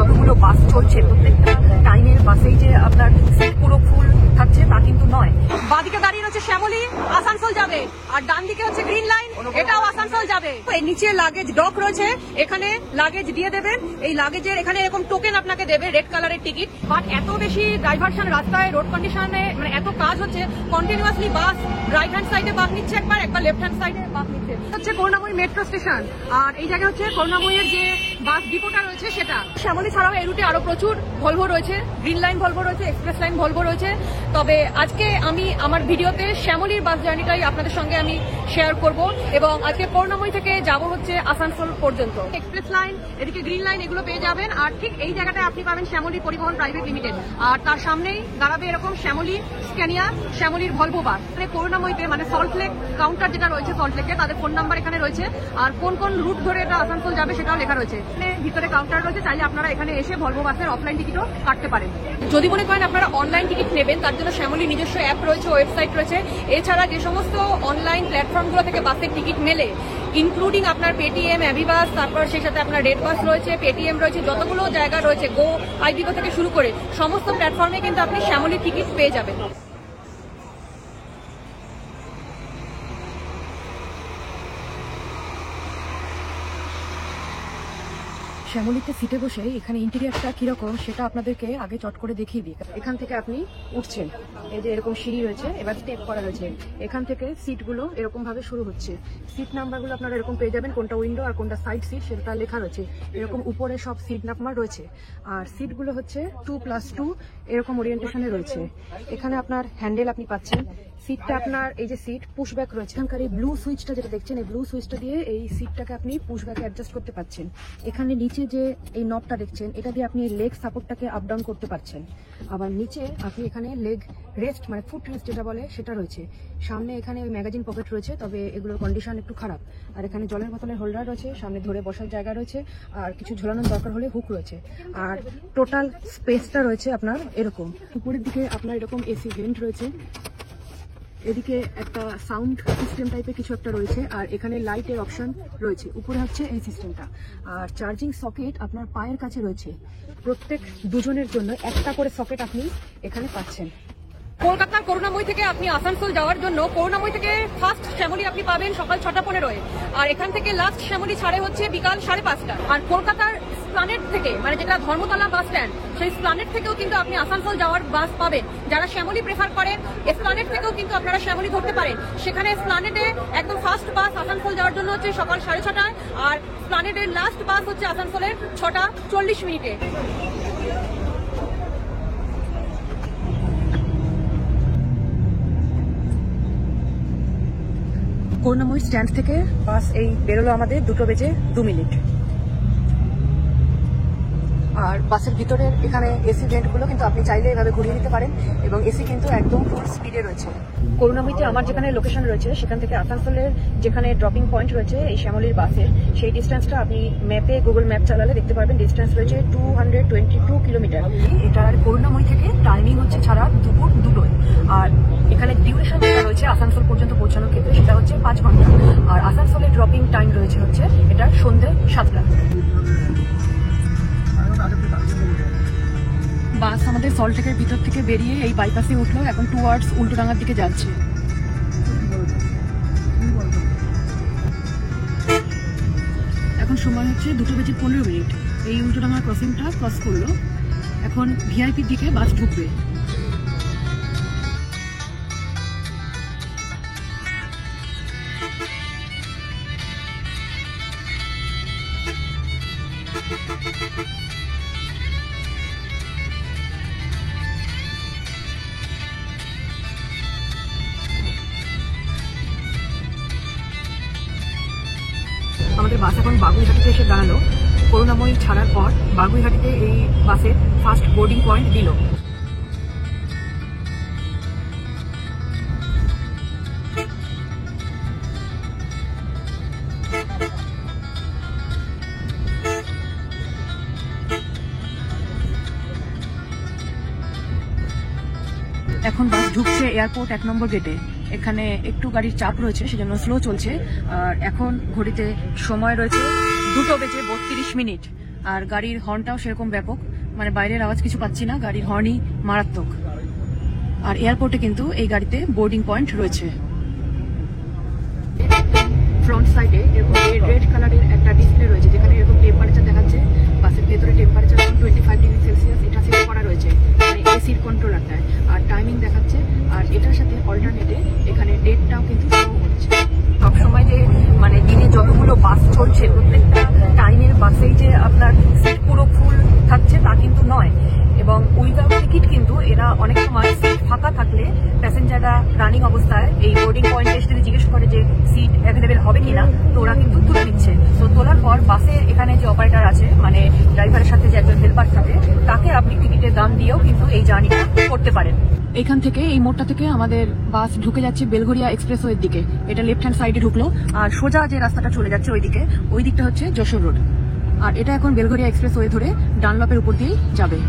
যতগুলো বাস চলছে প্রত্যেকটা টাইমের বাসেই যে আপনার সিট পুরো ফুল থাকছে তা কিন্তু নয়। বাদিকে দাঁড়িয়ে রয়েছে শ্যামলী, আসানসোল যাবে, আর ডান দিকে হচ্ছে গ্রিন লাইন, এটাও আসানসোল যাবে। এই নিচে লাগেজ ডক রয়েছে, এখানে লাগেজ দিয়ে দেবেন। এই লাগেজের এখানে এরকম টোকেন আপনাকে দেবে, রেড কালারের টিকিট। বাট এত বেশি ডাইভারশন রাস্তায়, রোড কন্ডিশনে, মানে এত কাজ হচ্ছে, কন্টিনিউয়াসলি বাস রাইট হ্যান্ড সাইডে বাস নিচ্ছে একবার লেফট হ্যান্ড সাইডে বাস নিচ্ছে। হচ্ছে করুণাময়ী মেট্রো স্টেশন, আর এই জায়গা হচ্ছে করুণাময়ীর যে বাস ডিপোটা রয়েছে সেটা। শ্যামলী ছাড়াও এই রুটে আরো প্রচুর ভলভো রয়েছে, গ্রিন লাইন ভলভো রয়েছে, এক্সপ্রেস লাইন ভলভো রয়েছে। তবে আজকে আমি আমার ভিডিওতে শ্যামলীর বাস জার্নিটাই আপনাদের সঙ্গে আমি শেয়ার করব, এবং আজকে করুণাময়ী থেকে যাব হচ্ছে আসানসোল পর্যন্ত। এক্সপ্রেস লাইন, এদিকে গ্রিন লাইন, এগুলো পেয়ে যাবেন। আর ঠিক এই জায়গাটায় আপনি পাবেন শ্যামলী পরিবহন প্রাইভেট লিমিটেড, আর তার সামনেই দাঁড়াবে এরকম শ্যামলী স্ক্যানিয়া, শ্যামলীর ভলভো বাস। মানে করুণাময়ীতে, মানে সল্টলেক কাউন্টার যেটা রয়েছে সল্টলেকে, তাদের ফোন নাম্বার এখানে রয়েছে, আর কোন কোন রুট ধরে এটা আসানসোল যাবে সেটাও লেখা রয়েছে। ভিতরে কাউন্টার রয়েছে, চাইলে আপনারা এখানে এসে ভলভো বাসের অফলাইন টিকিটও কাটতে পারেন। যদি মনে করেন আপনারা অনলাইন টিকিট নেবেন, তার জন্য শ্যামলী নিজস্ব অ্যাপ রয়েছে, ওয়েবসাইট রয়েছে। এছাড়া যে সমস্ত অনলাইন প্ল্যাটফর্মগুলো থেকে বাসের টিকিট মেলে, ইনক্লুডিং আপনার পেটিএম, অ্যাভিবাস, তারপর সেই সাথে আপনার রেড বাস রয়েছে, পেটিএম রয়েছে, যতগুলো জায়গা রয়েছে, গো আইডিগো থেকে শুরু করে সমস্ত প্ল্যাটফর্মে কিন্তু আপনি শ্যামলী টিকিট পেয়ে যাবেন। শ্যামলীতে সিটে বসে এখানে ইন্টেরিয়ারটা কিরকম সেটা আপনাদেরকে আগে চট করে দেখিয়ে দিই। এখান থেকে আপনি উঠছেন, এই যে এরকম সিঁড়ি রয়েছে, এবার স্টেপ করা রয়েছে। এখান থেকে সিটগুলো এরকম ভাবে শুরু হচ্ছে। সিট নাম্বারগুলো আপনারা এরকম পেয়ে যাবেন, কোনটা উইন্ডো আর কোনটা সাইড সিট সেটা লেখা রয়েছে। এরকম উপরে সব সিট নাম্বার রয়েছে, আর সিটগুলো হচ্ছে 2+2 এরকম ওরিয়েন্টেশনে রয়েছে। এখানে আপনার হ্যান্ডেল আপনি পাচ্ছেন। সিটটা আপনার, এই যে সিট পুশব্যাক রয়েছে, এখানকার এই ব্লু সুইচটা যেটা দেখছেন, এই ব্লু সুইচটা দিয়ে এই সিটটাকে আপনি পুশব্যাকে অ্যাডজাস্ট করতে পারছেন। এখানে নিচে যে এই নবটা দেখছেন, এটা দিয়ে আপনি লেগ সাপোর্টটাকে আপ ডাউন করতে পারছেন। আবার নিচে আপনি এখানে লেগ রেস্ট, মানে ফুট রেস্ট যেটা বলে সেটা রয়েছে। সামনে এখানে ওই ম্যাগাজিন পকেট রয়েছে, তবে এগুলোর কন্ডিশন একটু খারাপ। আর এখানে জলের বোতলের হোল্ডার রয়েছে, সামনে ধরে বসার জায়গা রয়েছে, আর কিছু ঝোলানোর দরকার হলে হুক রয়েছে। আর টোটাল স্পেসটা রয়েছে আপনার এরকম। উপরের দিকে আপনার এরকম এসি ভেন্ট রয়েছে, এদিকে একটা সাউন্ড সিস্টেম টাইপের কিছু একটা রয়েছে, আর এখানে লাইটের অপশন রয়েছে। উপরে হচ্ছে এই সিস্টেমটা, আর চার্জিং সকেট আপনার পায়ের কাছে রয়েছে। প্রত্যেক দুজনের জন্য একটা করে সকেট আপনি এখানে পাচ্ছেন। কলকাতার করুণাময়ী থেকে আপনি আসানসোল যাওয়ার জন্য করুণাময়ী থেকে ফার্স্ট শ্যামলী আপনি পাবেন সকাল 6:15, আর এখান থেকে লাস্ট শ্যামলী ছাড়ে হচ্ছে বিকাল 5:30। আর কলকাতার স্প্লানেড থেকে, মানে যেটা ধর্মতলা বাস স্ট্যান্ড, সেই স্প্লানেড থেকেও কিন্তু আপনি আসানসোল যাওয়ার বাস পাবেন। যারা শ্যামলী প্রেফার করেন, স্প্লানেড থেকেও কিন্তু আপনারা শ্যামলী ধরতে পারেন। সেখানে স্প্লানেডে একদম ফার্স্ট বাস আসানসোল যাওয়ার জন্য হচ্ছে সকাল 6:30, আর স্প্লানেডের লাস্ট বাস হচ্ছে আসানসোলের 6:40। করুণাময়ী স্ট্যান্ড থেকে বাস এই বেরোলো আমাদের 2:02। আর বাসের ভিতরের এখানে এসি ভেন্টগুলো কিন্তু আপনি চাইলে এভাবে ঘুরিয়ে নিতে পারেন, এবং এসি কিন্তু একদম ফুল স্পিডে রয়েছে। করুণাময়ীতে আমার যেখানে লোকেশন রয়েছে, সেখান থেকে আসানসোলের যেখানে ড্রপিং পয়েন্ট রয়েছে এই শ্যামলীর বাসের, সেই ডিস্টেন্সটা আপনি ম্যাপে, গুগল ম্যাপ চালালে দেখতে পারবেন। ডিস্টেন্স রয়েছে 222 কিলোমিটার। এটার করুণাময়ী থেকে টাইমিং হচ্ছে ছাড়া দুপুর 2টোয়, আর এখানে ডিউরেশন যেটা রয়েছে আসানসোল পর্যন্ত পৌঁছানোর ক্ষেত্রে সেটা হচ্ছে 5 ঘন্টা। আর আসানসোলের ড্রপিং টাইম রয়েছে হচ্ছে এটা সন্ধ্যে 7টা। বাস আমাদের সল্টলেকের ভিতর থেকে বেরিয়ে এই বাইপাসে উঠলো, এখন টুয়ার্ডস উল্টোডাঙ্গার দিকে যাচ্ছে। এখন সময় হচ্ছে 2:15। এই উল্টোডাঙ্গা ক্রসিংটা ক্রস করলো, এখন ভিআইপির দিকে বাস ঢুকবে। আমাদের বাস এখন বাগুইহাটিতে এসে দাঁড়ালো। করুণাময়ী ছাড়ার পর বাগুইহাটিতে এই বাসের ফার্স্ট বোর্ডিং পয়েন্ট দিল। এখন বাস ঢুকছে এয়ারপোর্ট 1 নম্বর গেটে। এখানে একটু গাড়ির চাপ রয়েছে, সেজন্য স্লো চলছে। আর এখন ঘড়িতে সময় রয়েছে 2:32। আর গাড়ির হর্নটাও সেরকম ব্যাপক, মানে বাইরের আওয়াজ কিছু পাচ্ছি না, গাড়ির হর্নই মারাত্মক। আর এয়ারপোর্টে কিন্তু এই গাড়িতে বোর্ডিং পয়েন্ট রয়েছে। ফ্রন্ট সাইডে এরকম রেড কালারের একটা ডিসপ্লে রয়েছে যেখানে এরকম টেম্পারেচার দেখাচ্ছে। বাসের ভেতরে টেম্পারেচার 25 ডিগ্রি সেলসিয়াস এটা সেট করা রয়েছে, মানে এসির কন্ট্রোলারটায়। আর টাইমিং দেখাচ্ছে, আর এটার সাথে অল্টারনেটে এখানে ডেটটাও কিন্তু শো হচ্ছে। সবসময় যে মানে দিনে যতগুলো বাস চলছে প্রত্যেকটা টাইমের বাসেই যে আপনার সিট পুরো ফুল থাকছে তা কিন্তু নয়। এবং উইদাউট টিকিট কিন্তু এরা অনেক সময় সিট ফাঁকা থাকলে প্যাসেঞ্জাররা রানিং অবস্থায় এই বোর্ডিং পয়েন্টে এসে যদি জিজ্ঞেস করে যে সিট অ্যাভেলেবেল হবে কিনা, তো ওরা কিন্তু তুলে নিচ্ছে। তো তোলার পর বাসে এখানে যে অপারেটর আছে, মানে ড্রাইভারের সাথে যে একজন হেল্পার থাকে, তাকে আপনি টিকিটের দাম দিয়েও কিন্তু এই জার্নিটা করতে পারেন। এখান থেকে এই মোড়টা থেকে আমাদের বাস ঢুকে যাচ্ছে বেলঘরিয়া এক্সপ্রেসওয়ের দিকে। এটা লেফট হ্যান্ড সাইডে ঢুকলো, আর সোজা যে রাস্তাটা চলে যাচ্ছে ওইদিকে, ওই দিকটা হচ্ছে যশোর রোড। আর এটা এখন বেলঘরিয়া এক্সপ্রেসওয়ে ধরে ডানলপের উপর দিয়েই যাবে।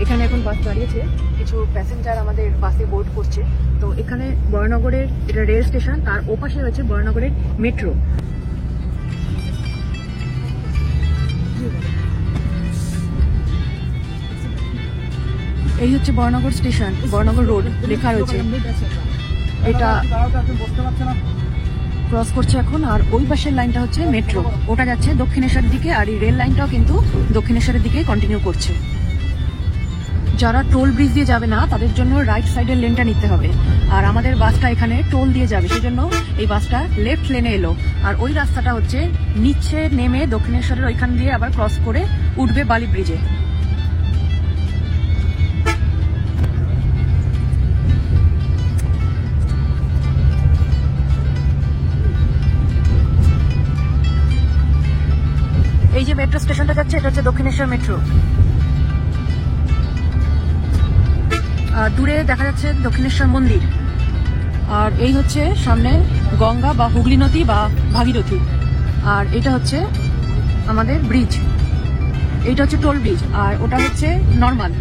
এখানে এখন বাস দাঁড়িয়েছে, কিছু প্যাসেঞ্জার আমাদের বাসে বোর্ড করছে। তো এখানে বরানগরের এটা রেল স্টেশন, তার ওপাশে রয়েছে বরানগরের মেট্রো। এই হচ্ছে বরানগর স্টেশন, বরানগর রোড লেখা রয়েছে। এটা ক্রস করছে এখন, আর ওই পাশের লাইনটা হচ্ছে মেট্রো, ওটা যাচ্ছে দক্ষিণেশ্বরের দিকে। আর এই রেল লাইনটাও কিন্তু দক্ষিণেশ্বরের দিকে কন্টিনিউ করছে। যারা টোল ব্রিজ দিয়ে যাবে না তাদের জন্য রাইট সাইডের লেনটা নিতে হবে। আর আমাদের বাসটা এখানে টোল দিয়ে যাবে, সেজন্য এই বাসটা লেফট লেনে এলো। আর ওই রাস্তাটা হচ্ছে নিচে নেমে দক্ষিণেশ্বরের ওইখান দিয়ে আবার ক্রস করে উঠবে বালি ব্রিজে। এই যে মেট্রো স্টেশনটা যাচ্ছে, এটা হচ্ছে দক্ষিণেশ্বর মেট্রো। দূরে দেখা যাচ্ছে দক্ষিণেশ্বর মন্দির। আর এই হচ্ছে সামনে গঙ্গা বা হুগলি নদী বা ভাগীরথী। আর এটা হচ্ছে আমাদের ব্রিজ, এইটা হচ্ছে টোল ব্রিজ, আর ওটা হচ্ছে নর্মাল।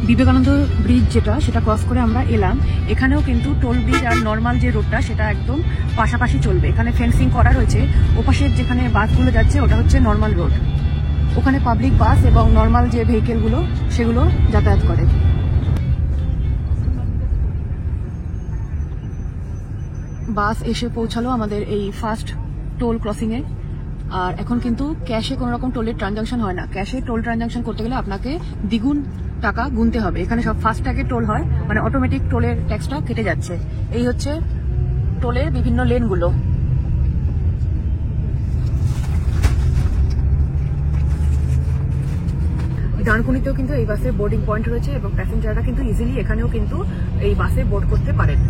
বিবেকানন্দ ব্রিজ যেটা, সেটা ক্রস করে আমরা এলাম। এখানেও কিন্তু টোল ব্রিজ আর নর্মাল যে রোডটা সেটা একদম পাশাপাশি চলবে। এখানে ফেন্সিং করা রয়েছে। ওপাশের যেখানে বাসগুলো যাচ্ছে ওটা হচ্ছে নর্মাল রোড, ওখানে পাবলিক বাস এবং নর্মাল যে ভেহিকেলগুলো সেগুলো যাতায়াত করে। বাস এসে পৌঁছালো আমাদের এই ফার্স্ট টোল ক্রসিংয়ে। আর এখন কিন্তু ক্যাশে কোনো রকম টোলের ট্রানজাকশন হয় না। ক্যাশে টোল ট্রানজাকশন করতে গেলে আপনাকে দ্বিগুণ টাকা গুনতে হবে। এখানে সব ফাস্ট ট্যাগে টোল হয়, মানে অটোমেটিক টোলের ট্যাক্সটা কেটে যাচ্ছে। এই হচ্ছে টোলের বিভিন্ন লেনগুলো। ডানকুনিতেও কিন্তু এই বাসে বোর্ডিং পয়েন্ট রয়েছে এবং প্যাসেঞ্জাররা কিন্তু ইজিলি এখানেও কিন্তু এই বাসে বোর্ড করতে পারেন।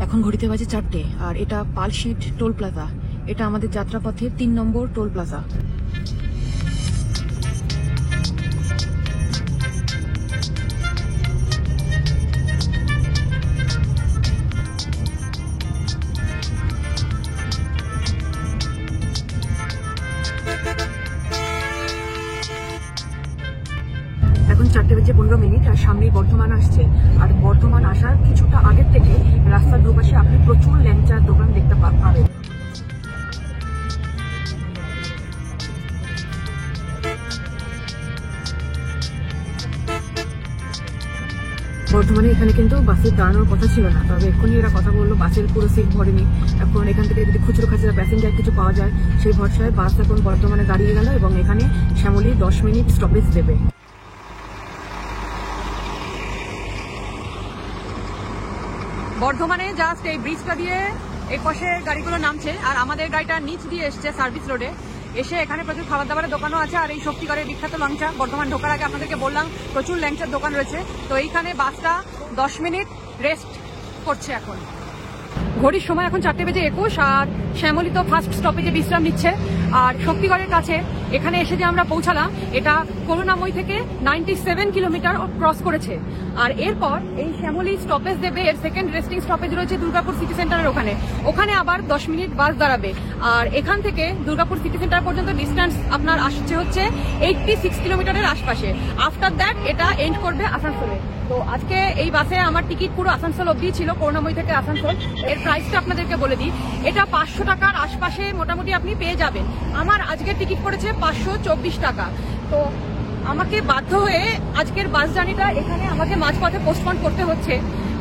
এখন ঘড়িতে বাজে 4টে, আর এটা পালশিট টোল প্লাজা। এটা আমাদের যাত্রাপথের 3 নম্বর টোল প্লাজা। এখন 4:15 আর সামনেই বর্ধমান আসছে। আর বর্ধমান আসার কিছুটা আগের থেকে রাস্তার দুপাশে আপনি প্রচুর ল্যাংচার দোকান দেখতে পাবেন। বর্ধমানে এখানে কিন্তু বাসের দাঁড়ানোর কথা ছিল না, তবে এক্ষুনি এরা কথা বললো বাসের পুরো সিট ভরেনি। এখন এখান থেকে যদি খুচরো খাচরা প্যাসেঞ্জার কিছু পাওয়া যায় সেই ভরসায় বাস এখন বর্ধমানে দাঁড়িয়ে গেল এবং এখানে শ্যামলী 10 মিনিট স্টপেজ দেবে। বর্ধমানে জাস্ট এই ব্রিজটা দিয়ে এই পাশে গাড়িগুলো নামছে, আর আমাদের গাড়িটা নিচ দিয়ে এসছে সার্ভিস রোডে এসে। এখানে প্রচুর খাবার দাবারের দোকানও আছে, আর এই শক্তিগড়ের বিখ্যাত ল্যাংচা। বর্ধমান ঢোকার আগে আপনাদেরকে বললাম প্রচুর ল্যাংচার দোকান রয়েছে। তো এইখানে বাসটা 10 মিনিট রেস্ট করছে এখন। ঘড়ির সময় এখন 4:21 আর শ্যামলী তো ফার্স্ট স্টপেজে বিশ্রাম নিচ্ছে। আর শক্তিগড়ের কাছে এখানে এসে যে আমরা পৌঁছালাম, এটা করুণাময়ী থেকে 97 কিলোমিটার ক্রস করেছে। আর এরপর এই শ্যামলী স্টপেজ দেবে, এর সেকেন্ড রেস্টিং স্টপেজ রয়েছে দুর্গাপুর সিটি সেন্টারের ওখানে আবার 10 মিনিট বাস দাঁড়াবে। আর এখান থেকে দুর্গাপুর সিটি সেন্টার পর্যন্ত ডিস্টেন্স আপনার আসছে হচ্ছে 86 কিলোমিটারের আশপাশে। আফটার দ্যাট এটা এন্ড করবে আসানসোলে। তো আজকে এই বাসে আমার টিকিট পুরো আসানসোল অবধি ছিল, করুণাময়ী থেকে আসানসোল। এর প্রাইসটা আপনাদেরকে বলে দিই, এটা 500 টাকার আশপাশে মোটামুটি আপনি পেয়ে যাবেন। আমার আজকের টিকিট পড়েছে 524 টাকা। তো আমাকে বাধ্য হয়ে আজকের বাস জার্নিটা এখানে আমাকে মাঝপথে পোস্টপোন করতে হচ্ছে,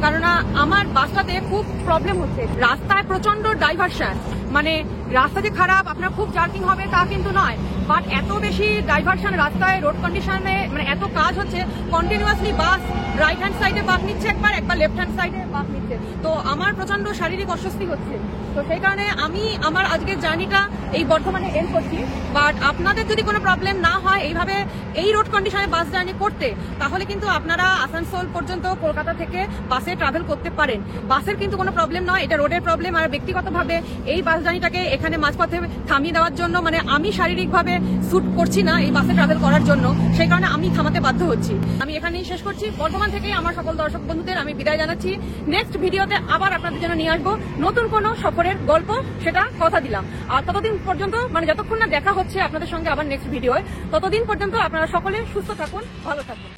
কারণ আমার বাসটাতে খুব প্রবলেম হচ্ছে। রাস্তায় প্রচন্ড ডাইভারশন, মানে রাস্তা যে খারাপ আপনার খুব জার্কিং হবে তা কিন্তু নয়, বাট এত বেশি ডাইভারশন রাস্তায়, রোড কন্ডিশনে, মানে এত কাজ হচ্ছে কন্টিনিউয়াসলি বাস রাইট হ্যান্ড সাইডে বাঁক নিচ্ছে একবার লেফট হ্যান্ড সাইডে বাঁক নিচ্ছে। তো আমার প্রচন্ড শারীরিক অস্বস্তি হচ্ছে। তো সেই কারণে আমি আমার আজকের জার্নিটা এই বর্ধমানে এন্ড করছি। বাট আপনাদের যদি কোনো প্রবলেম না হয় এইভাবে এই রোড কন্ডিশনে বাস জার্নি করতে, তাহলে কিন্তু আপনারা আসানসোল পর্যন্ত কলকাতা থেকে বাসে ট্রাভেল করতে পারেন। বাসের কিন্তু কোনো প্রবলেম নয়, এটা রোডের প্রবলেম। আর ব্যক্তিগতভাবে এই বাস জার্নিটাকে এখানে মাঝপথে থামিয়ে দেওয়ার জন্য, মানে আমি শারীরিকভাবে স্যুট করছি না এই বাসে ট্রাভেল করার জন্য, সেই কারণে আমি থামাতে বাধ্য হচ্ছি। আমি এখানেই শেষ করছি। বর্ধমান থেকে আমার সকল দর্শক বন্ধুদের আমি বিদায় জানাচ্ছি। নেক্সট ভিডিওতে আবার আপনাদের জন্য নিয়ে আসবো নতুন কোনো সফরের গল্প, সেটা কথা দিলাম। আর ততদিন পর্যন্ত, মানে যতক্ষণ না দেখা হচ্ছে আপনাদের সঙ্গে আবার নেক্সট ভিডিওয়, ততদিন পর্যন্ত আপনারা সকলে সুস্থ থাকুন, ভালো থাকুন।